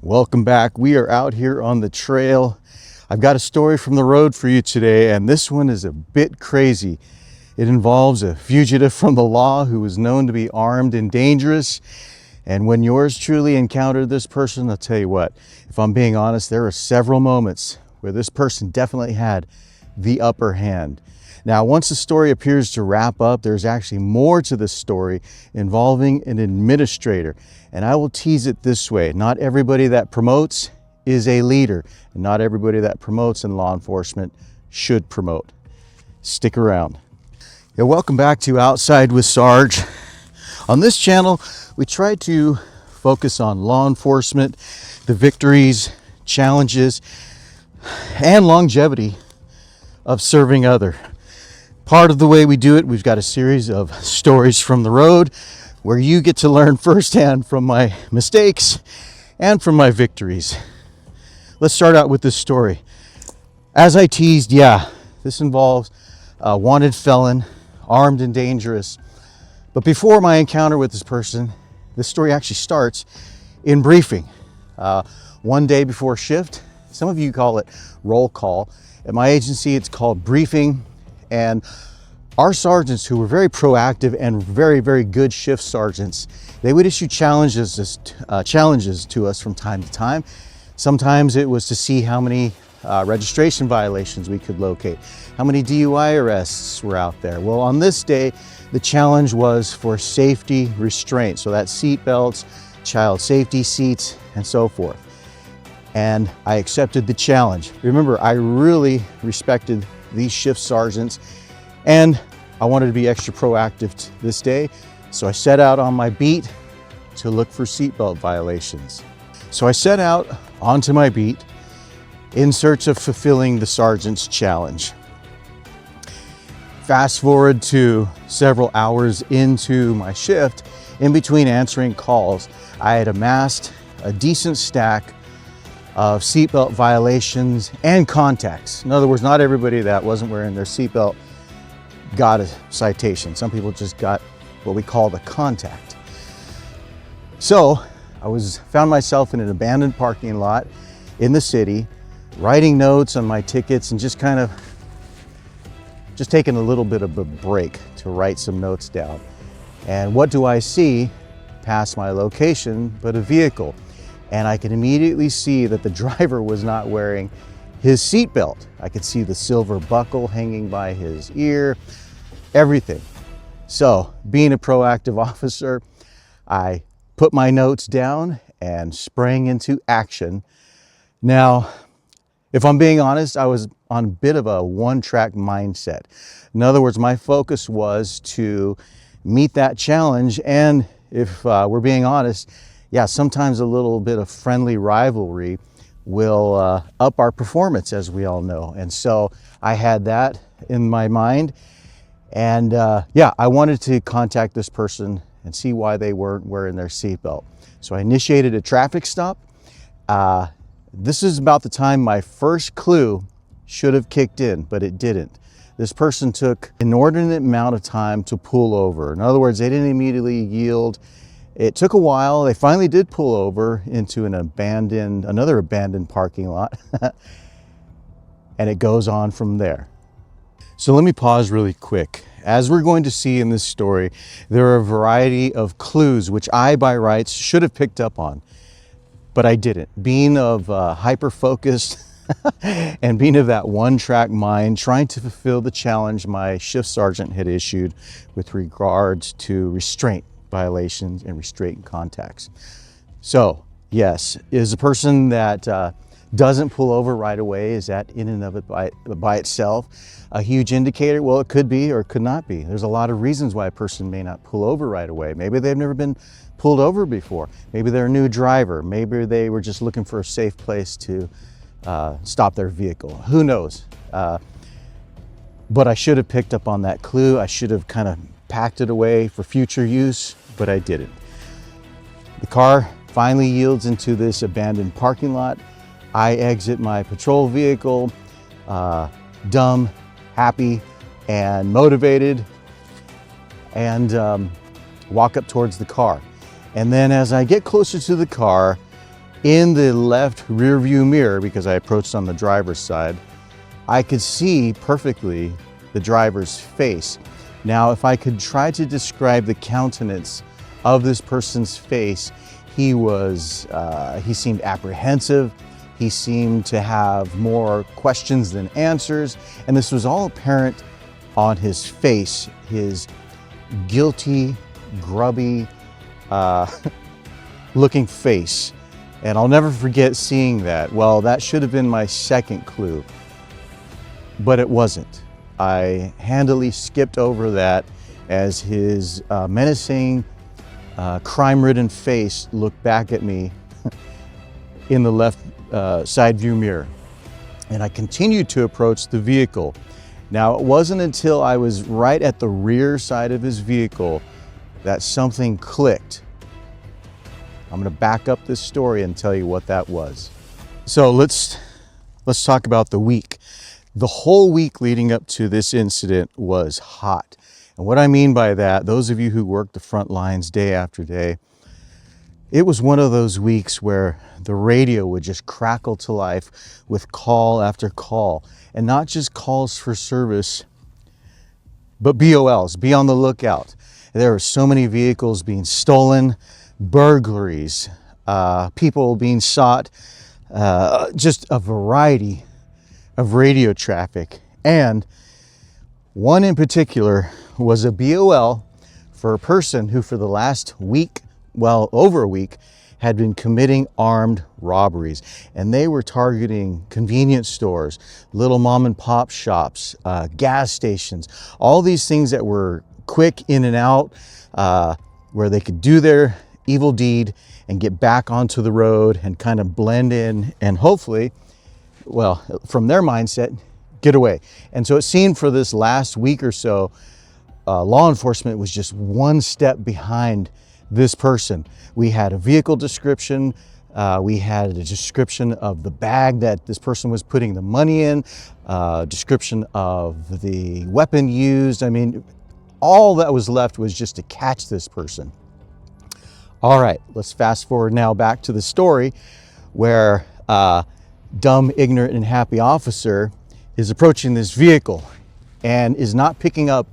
Welcome back. We are out here on the trail. I've got a story from the road for you today, and this one is a bit crazy. It involves a fugitive from the law who was known to be armed and dangerous. And when yours truly encountered this person, I'll tell you what, if I'm being honest, there are several moments where this person definitely had the upper hand. Now, once the story appears to wrap up, there's actually more to this story involving an administrator. And I will tease it this way: not everybody that promotes is a leader, and not everybody that promotes in law enforcement should promote. Stick around. Yeah, welcome back to Outside with Sarge. On this channel, we try to focus on law enforcement, the victories, challenges, and longevity of serving other. Part of the way we do it, we've got a series of stories from the road where you get to learn firsthand from my mistakes and from my victories. Let's start out with this story. As I teased, this involves a wanted felon, armed and dangerous. But before my encounter with this person, this story actually starts in briefing. One day before shift, some of you call it roll call. At my agency, it's called briefing. And our sergeants, who were very proactive and very, very good shift sergeants, they would issue challenges to us from time to time. Sometimes it was to see how many registration violations we could locate, how many DUI arrests were out there. Well, on this day, the challenge was for safety restraint. So that's seat belts, child safety seats, and so forth. And I accepted the challenge. Remember, I really respected these shift sergeants, and I wanted to be extra proactive this day. So I set out on my beat to look for seatbelt violations. So I set out onto my beat in search of fulfilling the sergeant's challenge. Fast forward to several hours into my shift, in between answering calls, I had amassed a decent stack of seatbelt violations and contacts. In other words, not everybody that wasn't wearing their seatbelt got a citation. Some people just got what we call the contact. So I found myself in an abandoned parking lot in the city, writing notes on my tickets and just taking a little bit of a break to write some notes down. And what do I see past my location but a vehicle? And I could immediately see that the driver was not wearing his seatbelt. I could see the silver buckle hanging by his ear, everything. So, being a proactive officer, I put my notes down and sprang into action. Now, if I'm being honest, I was on a bit of a one-track mindset. In other words, my focus was to meet that challenge, and if we're being honest, sometimes a little bit of friendly rivalry will up our performance, as we all know. And so I had that in my mind. And I wanted to contact this person and see why they weren't wearing their seatbelt. So I initiated a traffic stop. This is about the time my first clue should have kicked in, but it didn't. This person took an inordinate amount of time to pull over. In other words, they didn't immediately yield. It took a while. They finally did pull over into another abandoned parking lot, and it goes on from there. So let me pause really quick. As we're going to see in this story, there are a variety of clues which I, by rights, should have picked up on, but I didn't. Being of hyper-focused and being of that one-track mind, trying to fulfill the challenge my shift sergeant had issued with regards to restraint violations and restraint contacts. So yes, is a person that doesn't pull over right away, is that in and of it by itself a huge indicator? Well, it could be or it could not be. There's a lot of reasons why a person may not pull over right away. Maybe they've never been pulled over before. Maybe they're a new driver. Maybe they were just looking for a safe place to stop their vehicle. Who knows? But I should have picked up on that clue. I should have kind of packed it away for future use, but I didn't. The car finally yields into this abandoned parking lot. I exit my patrol vehicle, dumb, happy, and motivated, and walk up towards the car. And then as I get closer to the car, In the left rear view mirror, because I approached on the driver's side, I could see perfectly the driver's face. Now, if I could try to describe the countenance of this person's face, he seemed apprehensive. He seemed to have more questions than answers. And this was all apparent on his face, his guilty, grubby looking face. And I'll never forget seeing that. Well, that should have been my second clue, but it wasn't. I handily skipped over that as his menacing, crime-ridden face looked back at me in the left side view mirror. And I continued to approach the vehicle. Now, it wasn't until I was right at the rear side of his vehicle that something clicked. I'm going to back up this story and tell you what that was. So let's talk about the week. The whole week leading up to this incident was hot. And what I mean by that, those of you who work the front lines day after day, it was one of those weeks where the radio would just crackle to life with call after call. And not just calls for service, but BOLs, be on the lookout. There were so many vehicles being stolen, burglaries, people being shot, just a variety of radio traffic. And one in particular was a BOL for a person who for the last week, well, over a week, had been committing armed robberies. And they were targeting convenience stores, little mom and pop shops, gas stations, all these things that were quick in and out, where they could do their evil deed and get back onto the road and kind of blend in and hopefully, well, from their mindset, get away. And so it seemed for this last week or so, law enforcement was just one step behind this person. We had a vehicle description, we had a description of the bag that this person was putting the money in, description of the weapon used. I mean, all that was left was just to catch this person. All right, let's fast forward now back to the story where dumb, ignorant, and happy officer is approaching this vehicle and is not picking up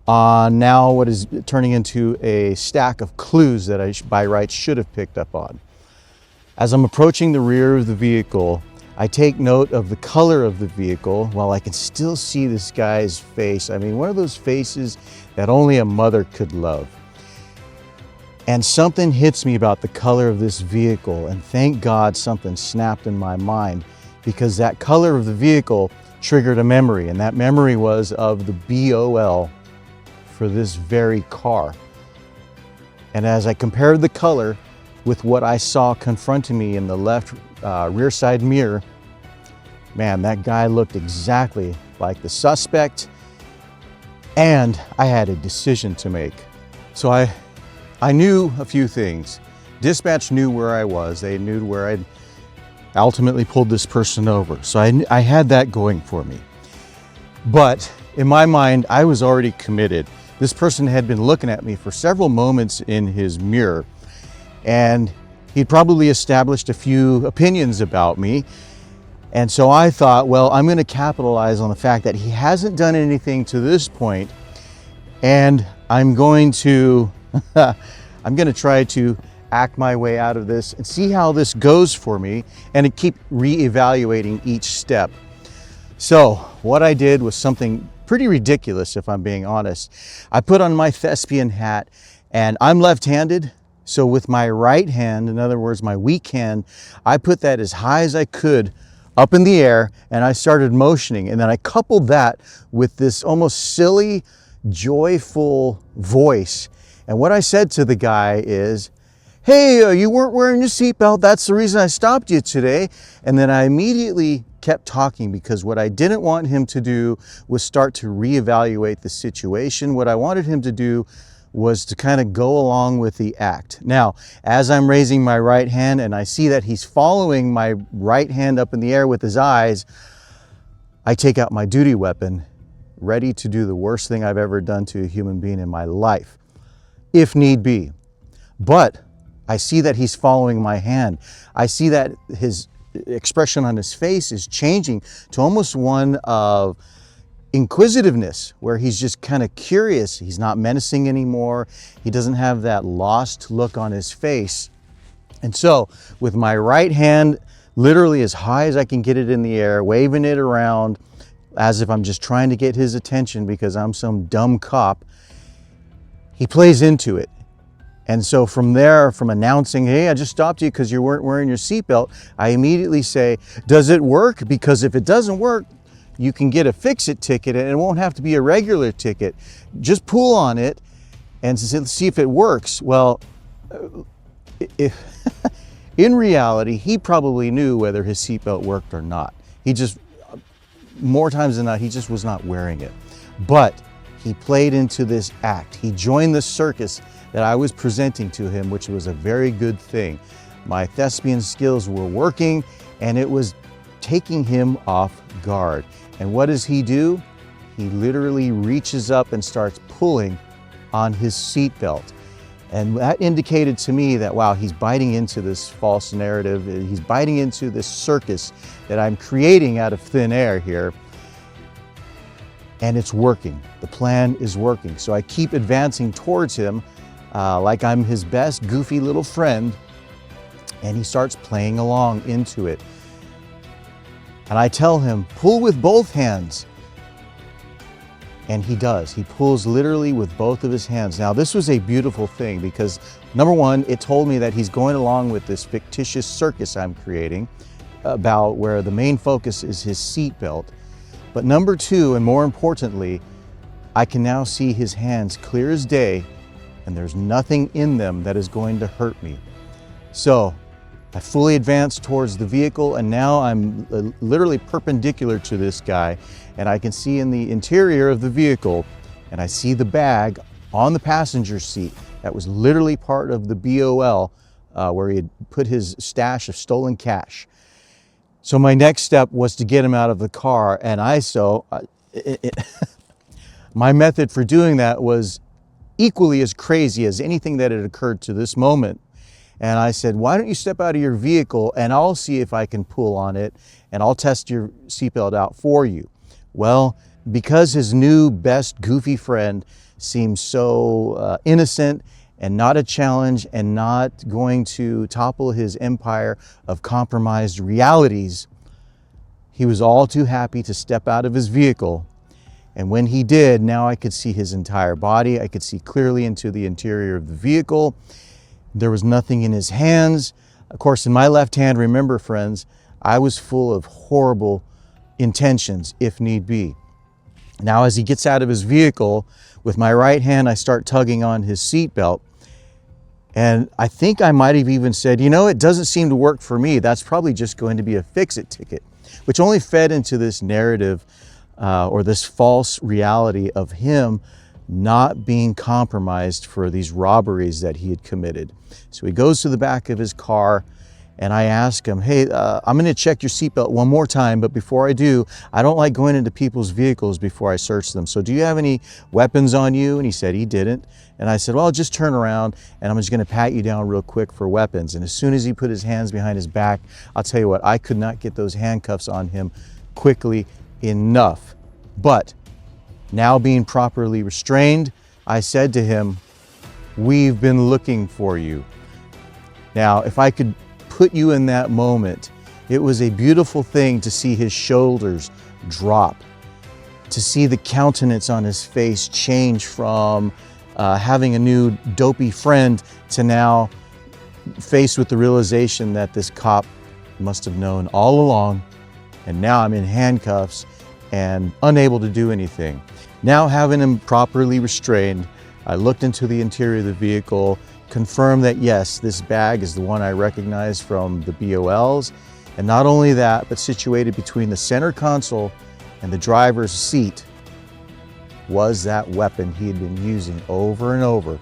on now what is turning into a stack of clues that I by rights should have picked up on. As I'm approaching the rear of the vehicle, I take note of the color of the vehicle while I can still see this guy's face. I mean, one of those faces that only a mother could love. And something hits me about the color of this vehicle, and thank God something snapped in my mind, because that color of the vehicle triggered a memory, and that memory was of the BOL for this very car. And as I compared the color with what I saw confronting me in the left rear side mirror, man, that guy looked exactly like the suspect, and I had a decision to make. So I knew a few things. Dispatch knew where I was. They knew where I'd ultimately pulled this person over. So I had that going for me. But in my mind, I was already committed. This person had been looking at me for several moments in his mirror, and he'd probably established a few opinions about me. And so I thought, well, I'm going to capitalize on the fact that he hasn't done anything to this point, and I'm going to try to act my way out of this and see how this goes for me, and to keep re-evaluating each step. So what I did was something pretty ridiculous, if I'm being honest. I put on my thespian hat, and I'm left-handed. So with my right hand, in other words, my weak hand, I put that as high as I could up in the air, and I started motioning. And then I coupled that with this almost silly, joyful voice. And what I said to the guy is, "Hey, you weren't wearing your seatbelt. That's the reason I stopped you today." And then I immediately kept talking, because what I didn't want him to do was start to reevaluate the situation. What I wanted him to do was to kind of go along with the act. Now, as I'm raising my right hand and I see that he's following my right hand up in the air with his eyes, I take out my duty weapon, ready to do the worst thing I've ever done to a human being in my life, if need be. But I see that he's following my hand. I see that his expression on his face is changing to almost one of inquisitiveness, where he's just kind of curious. He's not menacing anymore. He doesn't have that lost look on his face. And so with my right hand literally as high as I can get it in the air, waving it around as if I'm just trying to get his attention because I'm some dumb cop, he plays into it. And so from there, from announcing, hey, I just stopped you because you weren't wearing your seatbelt, I immediately say, does it work? Because if it doesn't work, you can get a fix-it ticket and it won't have to be a regular ticket. Just pull on it and see if it works. Well, in reality, he probably knew whether his seatbelt worked or not. He just, more times than not, he just was not wearing it. But he played into this act. He joined the circus that I was presenting to him, which was a very good thing. My thespian skills were working and it was taking him off guard. And what does he do? He literally reaches up and starts pulling on his seatbelt. And that indicated to me that, wow, he's biting into this false narrative. He's biting into this circus that I'm creating out of thin air here. And it's working. The plan is working. So I keep advancing towards him like I'm his best goofy little friend. And he starts playing along into it. And I tell him, pull with both hands. And he does. He pulls literally with both of his hands. Now, this was a beautiful thing because, number one, it told me that he's going along with this fictitious circus I'm creating about where the main focus is his seatbelt. But number two, and more importantly, I can now see his hands clear as day, and there's nothing in them that is going to hurt me. So I fully advanced towards the vehicle, and now I'm literally perpendicular to this guy, and I can see in the interior of the vehicle, and I see the bag on the passenger seat that was literally part of the BOL where he had put his stash of stolen cash. So my next step was to get him out of the car, and my method for doing that was equally as crazy as anything that had occurred to this moment. And I said, why don't you step out of your vehicle and I'll see if I can pull on it and I'll test your seatbelt out for you. Well, because his new best goofy friend seemed so innocent and not a challenge and not going to topple his empire of compromised realities, he was all too happy to step out of his vehicle. And when he did, now I could see his entire body. I could see clearly into the interior of the vehicle. There was nothing in his hands. Of course, in my left hand, remember friends, I was full of horrible intentions, if need be. Now, as he gets out of his vehicle, with my right hand, I start tugging on his seatbelt. And I think I might have even said, you know, it doesn't seem to work for me. That's probably just going to be a fix-it ticket, which only fed into this narrative or this false reality of him not being compromised for these robberies that he had committed. So he goes to the back of his car and I ask him, hey, I'm going to check your seatbelt one more time, but before I do, I don't like going into people's vehicles before I search them. So do you have any weapons on you? And he said he didn't. And I said, well, just turn around and I'm just going to pat you down real quick for weapons. And as soon as he put his hands behind his back, I'll tell you what, I could not get those handcuffs on him quickly enough. But now being properly restrained, I said to him, we've been looking for you. Now, if I could put you in that moment, it was a beautiful thing to see his shoulders drop, to see the countenance on his face change from having a new dopey friend to now faced with the realization that this cop must have known all along, and now I'm in handcuffs and unable to do anything. Now, having him properly restrained, I looked into the interior of the vehicle, confirmed that yes, this bag is the one I recognize from the BOLs. And not only that, but situated between the center console and the driver's seat was that weapon he had been using over and over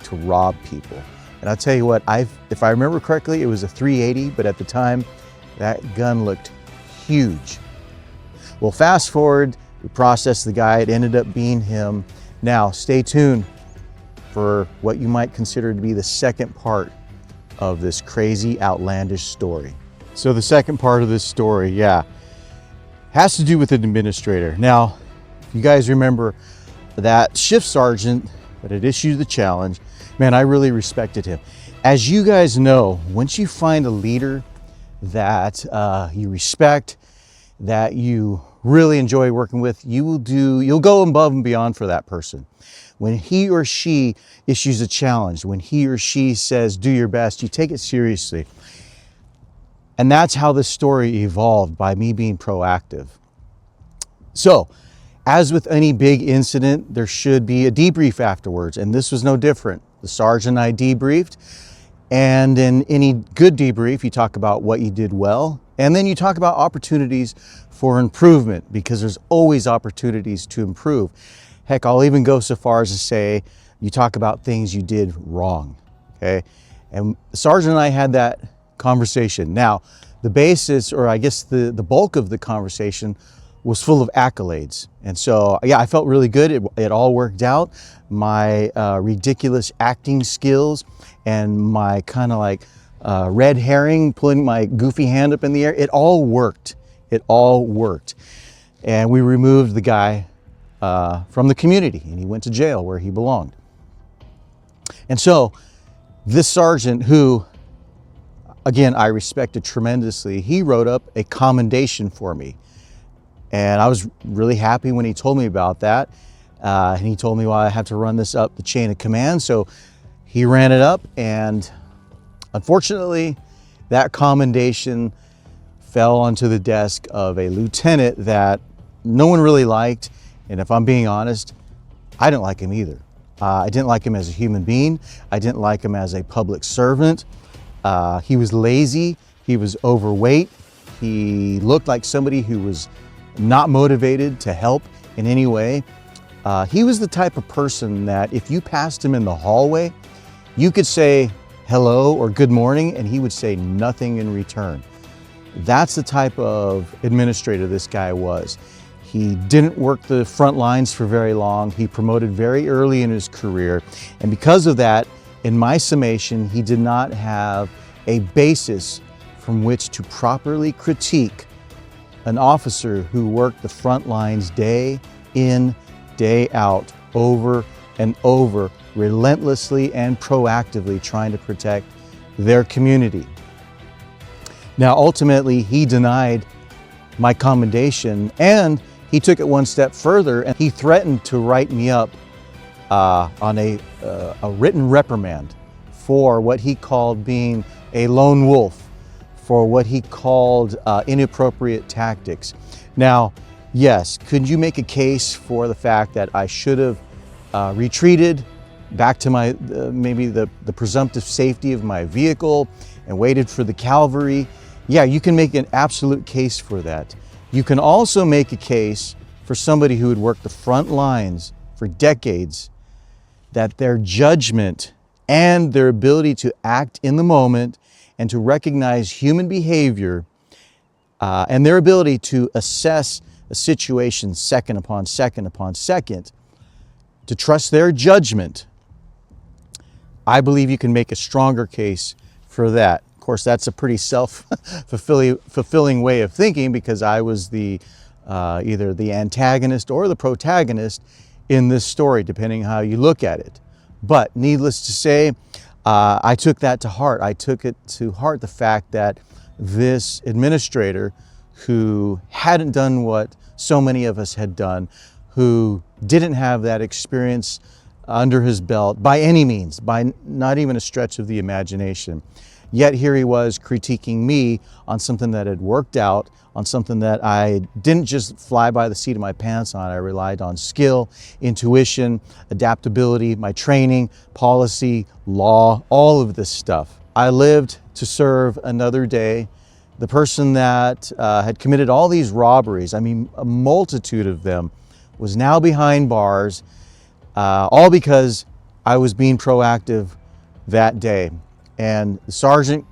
to rob people. And I'll tell you what, if I remember correctly, it was a .380, but at the time, that gun looked huge. Well, fast forward, we processed the guy, it ended up being him. Now, stay tuned for what you might consider to be the second part of this crazy, outlandish story. So the second part of this story, has to do with an administrator. Now, if you guys remember that shift sergeant that had issued the challenge, man, I really respected him. As you guys know, once you find a leader that you respect, that you really enjoy working with, you'll go above and beyond for that person. When he or she issues a challenge, when he or she says, do your best, you take it seriously. And that's how this story evolved, by me being proactive. So, as with any big incident, there should be a debrief afterwards, and this was no different. The sergeant and I debriefed, and in any good debrief, you talk about what you did well, and then you talk about opportunities for improvement, because there's always opportunities to improve. Heck, I'll even go so far as to say you talk about things you did wrong, okay? And the sergeant and I had that conversation. Now, the basis, or I guess the bulk of the conversation, was full of accolades. And so, I felt really good. It all worked out. My ridiculous acting skills and my kind of like red herring, pulling my goofy hand up in the air, it all worked. It all worked. And we removed the guy from the community, and he went to jail where he belonged. And so this sergeant, who, again, I respected tremendously, he wrote up a commendation for me. And I was really happy when he told me about that. And he told me, well, I have to run this up the chain of command. So he ran it up, and unfortunately, that commendation fell onto the desk of a lieutenant that no one really liked. And if I'm being honest, I didn't like him either. I didn't like him as a human being. I didn't like him as a public servant. He was lazy. He was overweight. He looked like somebody who was not motivated to help in any way. He was the type of person that if you passed him in the hallway, you could say hello or good morning, and he would say nothing in return. That's the type of administrator this guy was. He didn't work the front lines for very long. He promoted very early in his career. And because of that, in my summation, he did not have a basis from which to properly critique an officer who worked the front lines day in, day out, over and over, relentlessly and proactively trying to protect their community. Now, ultimately, he denied my commendation, and he took it one step further, and he threatened to write me up on a written reprimand for what he called being a lone wolf, for what he called inappropriate tactics. Now, yes, could you make a case for the fact that I should have retreated back to my maybe the presumptive safety of my vehicle and waited for the cavalry? Yeah, you can make an absolute case for that. You can also make a case for somebody who had worked the front lines for decades, that their judgment and their ability to act in the moment and to recognize human behavior and their ability to assess a situation second upon second upon second, to trust their judgment, I believe you can make a stronger case for that. Of course, that's a pretty self-fulfilling way of thinking, because I was the either the antagonist or the protagonist in this story, depending how you look at it. But needless to say, I took that to heart. I took it to heart, the fact that this administrator, who hadn't done what so many of us had done, who didn't have that experience under his belt by any means, by not even a stretch of the imagination, yet here he was critiquing me on something that had worked out, on something that I didn't just fly by the seat of my pants on. I relied on skill, intuition, adaptability, my training, policy, law, all of this stuff. I lived to serve another day. The person that had committed all these robberies, I mean, a multitude of them, was now behind bars, all because I was being proactive that day. And the sergeant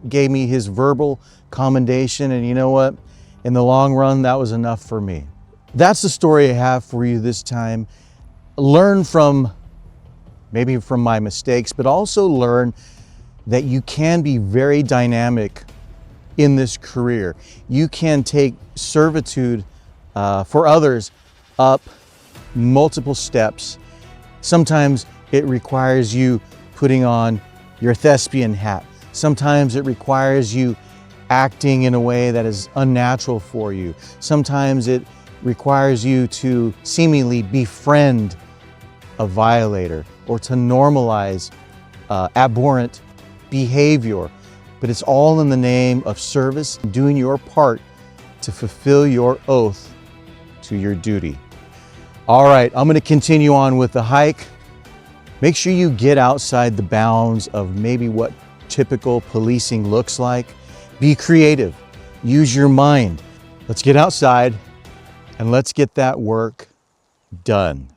gave me his verbal commendation, and you know what? In the long run, that was enough for me. That's the story I have for you this time. Learn from maybe from my mistakes, but also learn that you can be very dynamic in this career. You can take servitude for others up multiple steps. Sometimes it requires you putting on your thespian hat. Sometimes it requires you acting in a way that is unnatural for you. Sometimes it requires you to seemingly befriend a violator or to normalize abhorrent behavior. But it's all in the name of service, doing your part to fulfill your oath to your duty. All right, I'm going to continue on with the hike. Make sure you get outside the bounds of maybe what typical policing looks like. Be creative, use your mind. Let's get outside and let's get that work done.